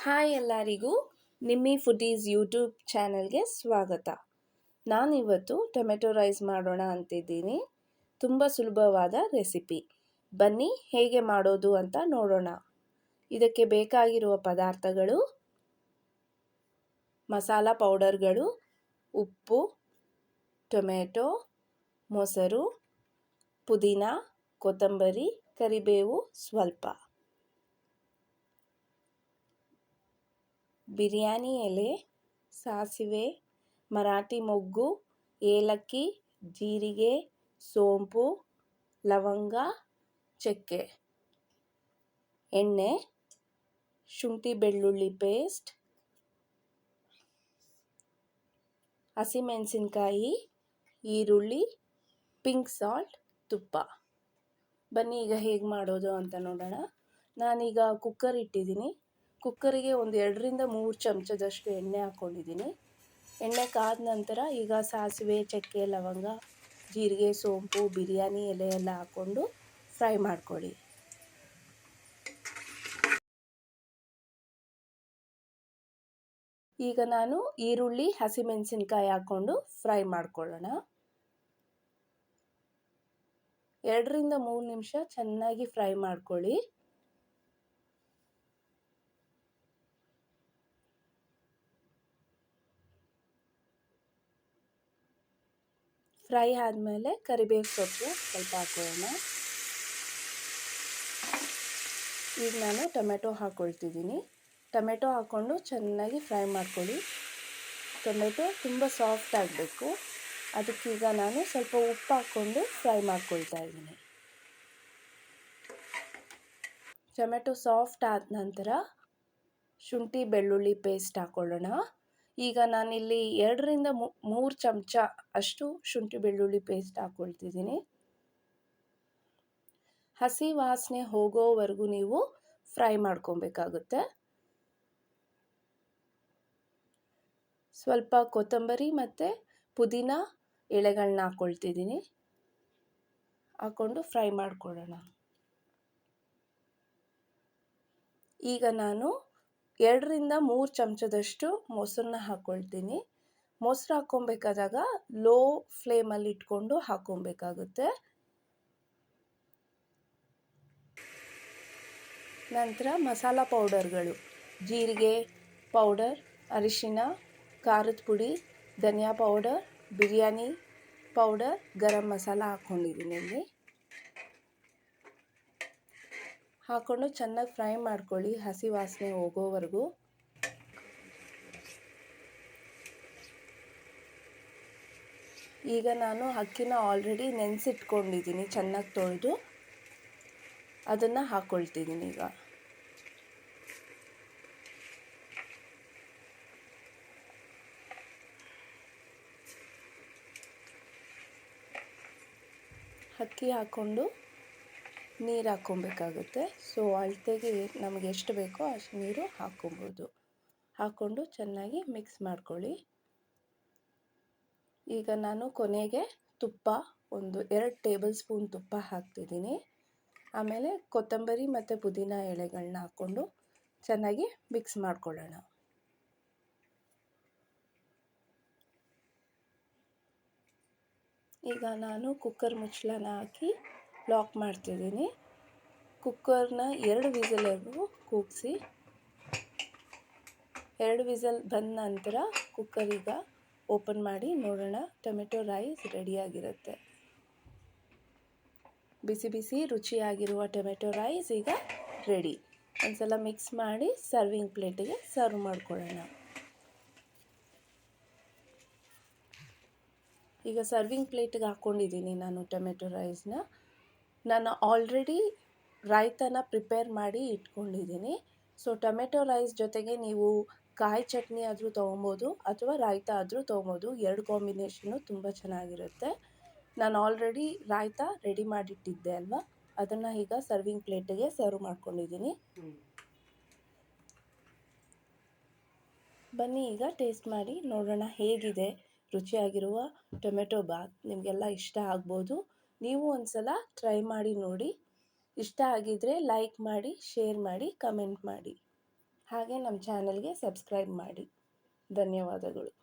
Hi ಎಲ್ಲರಿಗೂ Nimmi foodies YouTube ಚಾನೆಲ್ಗೆ ಸ್ವಾಗತ. ನಾನಿವತ್ತು ಟೊಮೆಟೊ ರೈಸ್ ಮಾಡೋಣ ಅಂತಿದ್ದೀನಿ. ತುಂಬ ಸುಲಭವಾದ ರೆಸಿಪಿ. ಬನ್ನಿ ಹೇಗೆ ಮಾಡೋದು ಅಂತ ನೋಡೋಣ. ಇದಕ್ಕೆ ಬೇಕಾಗಿರುವ ಪದಾರ್ಥಗಳು: ಮಸಾಲ ಪೌಡರ್ಗಳು, ಉಪ್ಪು, ಟೊಮೆಟೊ, ಮೊಸರು, ಪುದೀನ, ಕೊತ್ತಂಬರಿ, ಕರಿಬೇವು ಸ್ವಲ್ಪ, ಬಿರಿಯಾನಿ ಎಲೆ, ಸಾಸಿವೆ, ಮರಾಠಿ ಮೊಗ್ಗು, ಏಲಕ್ಕಿ, ಜೀರಿಗೆ, ಸೋಂಪು, ಲವಂಗ, ಚಕ್ಕೆ, ಎಣ್ಣೆ, ಶುಂಠಿ ಬೆಳ್ಳುಳ್ಳಿ ಪೇಸ್ಟ್, ಹಸಿಮೆಣಸಿನ್ಕಾಯಿ, ಈರುಳ್ಳಿ, ಪಿಂಕ್ ಸಾಲ್ಟ್, ತುಪ್ಪ. ಬನ್ನಿ ಈಗ ಹೇಗೆ ಮಾಡೋದು ಅಂತ ನೋಡೋಣ. ನಾನೀಗ ಕುಕ್ಕರ್ ಇಟ್ಟಿದ್ದೀನಿ. ಕುಕ್ಕರಿಗೆ ಒಂದು 2-3 ಚಮಚದಷ್ಟು ಎಣ್ಣೆ ಹಾಕ್ಕೊಂಡಿದ್ದೀನಿ. ಎಣ್ಣೆ ಕಾದ ನಂತರ ಈಗ ಸಾಸಿವೆ, ಚಕ್ಕೆ, ಲವಂಗ, ಜೀರಿಗೆ, ಸೋಂಪು, ಬಿರಿಯಾನಿ ಎಲೆ ಎಲ್ಲ ಹಾಕ್ಕೊಂಡು ಫ್ರೈ ಮಾಡ್ಕೊಳ್ಳಿ. ಈಗ ನಾನು ಈರುಳ್ಳಿ, ಹಸಿಮೆಣಸಿನ್ಕಾಯಿ ಹಾಕ್ಕೊಂಡು ಫ್ರೈ ಮಾಡ್ಕೊಳ್ಳೋಣ. 2-3 ನಿಮಿಷ ಚೆನ್ನಾಗಿ ಫ್ರೈ ಮಾಡ್ಕೊಳ್ಳಿ. ಫ್ರೈ ಆದಮೇಲೆ ಕರಿಬೇವು ಸೊಪ್ಪು ಸ್ವಲ್ಪ ಹಾಕೊಳ್ಳೋಣ. ಈಗ ನಾನು ಟೊಮೆಟೊ ಹಾಕ್ಕೊಳ್ತಿದ್ದೀನಿ. ಟೊಮೆಟೊ ಹಾಕ್ಕೊಂಡು ಚೆನ್ನಾಗಿ ಫ್ರೈ ಮಾಡ್ಕೊಳ್ಳಿ. ಟೊಮೆಟೊ ತುಂಬ ಸಾಫ್ಟ್ ಆಗಬೇಕು. ಅದಕ್ಕೀಗ ನಾನು ಸ್ವಲ್ಪ ಉಪ್ಪು ಹಾಕ್ಕೊಂಡು ಫ್ರೈ ಮಾಡ್ಕೊಳ್ತಾ ಇದ್ದೀನಿ. ಟೊಮೆಟೊ ಸಾಫ್ಟ್ ಆದ ನಂತರ ಶುಂಠಿ ಬೆಳ್ಳುಳ್ಳಿ ಪೇಸ್ಟ್ ಹಾಕ್ಕೊಳ್ಳೋಣ. ಈಗ ನಾನಿಲ್ಲಿ 2-3 ಚಮಚ ಅಷ್ಟು ಶುಂಠಿ ಬೆಳ್ಳುಳ್ಳಿ ಪೇಸ್ಟ್ ಹಾಕ್ಕೊಳ್ತಿದ್ದೀನಿ. ಹಸಿ ವಾಸನೆ ಹೋಗೋವರೆಗೂ ನೀವು ಫ್ರೈ ಮಾಡ್ಕೊಬೇಕಾಗುತ್ತೆ. ಸ್ವಲ್ಪ ಕೊತ್ತಂಬರಿ ಮತ್ತು ಪುದೀನ ಎಲೆಗಳನ್ನ ಹಾಕ್ಕೊಳ್ತಿದ್ದೀನಿ. ಹಾಕ್ಕೊಂಡು ಫ್ರೈ ಮಾಡ್ಕೊಳ್ಳೋಣ. ಈಗ ನಾನು 2-3 ಚಮಚದಷ್ಟು ಮೊಸರನ್ನ ಹಾಕ್ಕೊಳ್ತೀನಿ. ಮೊಸರು ಹಾಕ್ಕೊಬೇಕಾದಾಗ ಲೋ ಫ್ಲೇಮಲ್ಲಿ ಇಟ್ಕೊಂಡು ಹಾಕ್ಕೊಬೇಕಾಗುತ್ತೆ. ನಂತರ ಮಸಾಲ ಪೌಡರ್ಗಳು: ಜೀರಿಗೆ ಪೌಡರ್, ಅರಿಶಿನ, ಖಾರದ ಪುಡಿ, ಧನಿಯಾ ಪೌಡರ್, ಬಿರಿಯಾನಿ ಪೌಡರ್, ಗರಂ ಮಸಾಲ ಹಾಕ್ಕೊಂಡಿದ್ದೀನಿ. ಇಲ್ಲಿ ಹಾಕ್ಕೊಂಡು ಚೆನ್ನಾಗಿ ಫ್ರೈ ಮಾಡ್ಕೊಳ್ಳಿ ಹಸಿ ವಾಸನೆ ಹೋಗೋವರೆಗೂ. ಈಗ ನಾನು ಅಕ್ಕಿನ ಆಲ್ರೆಡಿ ನೆನೆಸಿಟ್ಕೊಂಡಿದ್ದೀನಿ, ಚೆನ್ನಾಗಿ ತೊಳೆದು ಅದನ್ನು ಹಾಕ್ಕೊಳ್ತಿದ್ದೀನಿ. ಈಗ ಅಕ್ಕಿ ಹಾಕ್ಕೊಂಡು ನೀರು ಹಾಕ್ಕೊಬೇಕಾಗುತ್ತೆ. ಸೊ ಅಳತೆಗೆ ನಮಗೆ ಎಷ್ಟು ಬೇಕೋ ಅಷ್ಟು ನೀರು ಹಾಕ್ಕೊಬೋದು. ಹಾಕ್ಕೊಂಡು ಚೆನ್ನಾಗಿ ಮಿಕ್ಸ್ ಮಾಡ್ಕೊಳ್ಳಿ. ಈಗ ನಾನು ಕೊನೆಗೆ ತುಪ್ಪ, ಒಂದು 2 ಟೇಬಲ್ ಸ್ಪೂನ್ ತುಪ್ಪ ಹಾಕ್ತಿದ್ದೀನಿ. ಆಮೇಲೆ ಕೊತ್ತಂಬರಿ ಮತ್ತು ಪುದೀನ ಎಲೆಗಳನ್ನ ಹಾಕ್ಕೊಂಡು ಚೆನ್ನಾಗಿ ಮಿಕ್ಸ್ ಮಾಡ್ಕೊಳ್ಳೋಣ. ಈಗ ನಾನು ಕುಕ್ಕರ್ ಮುಚ್ಚಳನ ಹಾಕಿ ಲಾಕ್ ಮಾಡ್ತಿದ್ದೀನಿ. ಕುಕ್ಕರ್ನ 2 ವಿಸಲ್ವರೆಗೂ ಕೂಗಿಸಿ. 2 ವಿಸಲ್ ಬಂದ ನಂತರ ಕುಕ್ಕರ್ ಈಗ ಓಪನ್ ಮಾಡಿ ನೋಡೋಣ. ಟೊಮೆಟೊ ರೈಸ್ ರೆಡಿಯಾಗಿರುತ್ತೆ. ಬಿಸಿ ಬಿಸಿ ರುಚಿಯಾಗಿರುವ ಟೊಮೆಟೊ ರೈಸ್ ಈಗ ರೆಡಿ. ಒಂದ್ಸಲ ಮಿಕ್ಸ್ ಮಾಡಿ ಸರ್ವಿಂಗ್ ಪ್ಲೇಟಿಗೆ ಸರ್ವ್ ಮಾಡ್ಕೊಳ್ಳೋಣ. ಈಗ ಸರ್ವಿಂಗ್ ಪ್ಲೇಟಿಗೆ ಹಾಕ್ಕೊಂಡಿದ್ದೀನಿ ನಾನು ಟೊಮೆಟೊ ರೈಸ್ನ. ನಾನು ಆಲ್ರೆಡಿ ರಾಯ್ತನ ಪ್ರಿಪೇರ್ ಮಾಡಿ ಇಟ್ಕೊಂಡಿದ್ದೀನಿ. ಸೊ ಟೊಮೆಟೊ ರೈಸ್ ಜೊತೆಗೆ ನೀವು ಕಾಯಿ ಚಟ್ನಿ ಆದರೂ ತೊಗೊಬೋದು ಅಥವಾ ರಾಯ್ತ ಆದರೂ ತೊಗೊಬೋದು. 2 ಕಾಂಬಿನೇಷನ್ನು ತುಂಬ ಚೆನ್ನಾಗಿರುತ್ತೆ. ನಾನು ಆಲ್ರೆಡಿ ರಾಯ್ತ ರೆಡಿ ಮಾಡಿಟ್ಟಿದ್ದೆ ಅಲ್ವಾ, ಅದನ್ನು ಈಗ ಸರ್ವಿಂಗ್ ಪ್ಲೇಟಿಗೆ ಸರ್ವ್ ಮಾಡ್ಕೊಂಡಿದ್ದೀನಿ. ಬನ್ನಿ ಈಗ ಟೇಸ್ಟ್ ಮಾಡಿ ನೋಡೋಣ ಹೇಗಿದೆ. ರುಚಿಯಾಗಿರುವ ಟೊಮೆಟೊ ಬಾತ್ ನಿಮಗೆಲ್ಲ ಇಷ್ಟ ಆಗ್ಬೋದು. ನೀವು ಒಂದ್ಸಲ ಟ್ರೈ ಮಾಡಿ ನೋಡಿ. ಇಷ್ಟ ಆಗಿದ್ರೆ ಲೈಕ್ ಮಾಡಿ, ಶೇರ್ ಮಾಡಿ, ಕಮೆಂಟ್ ಮಾಡಿ. ಹಾಗೆ ನಮ್ಮ ಚಾನಲ್ಗೆ ಸಬ್ಸ್ಕ್ರೈಬ್ ಮಾಡಿ. ಧನ್ಯವಾದಗಳು.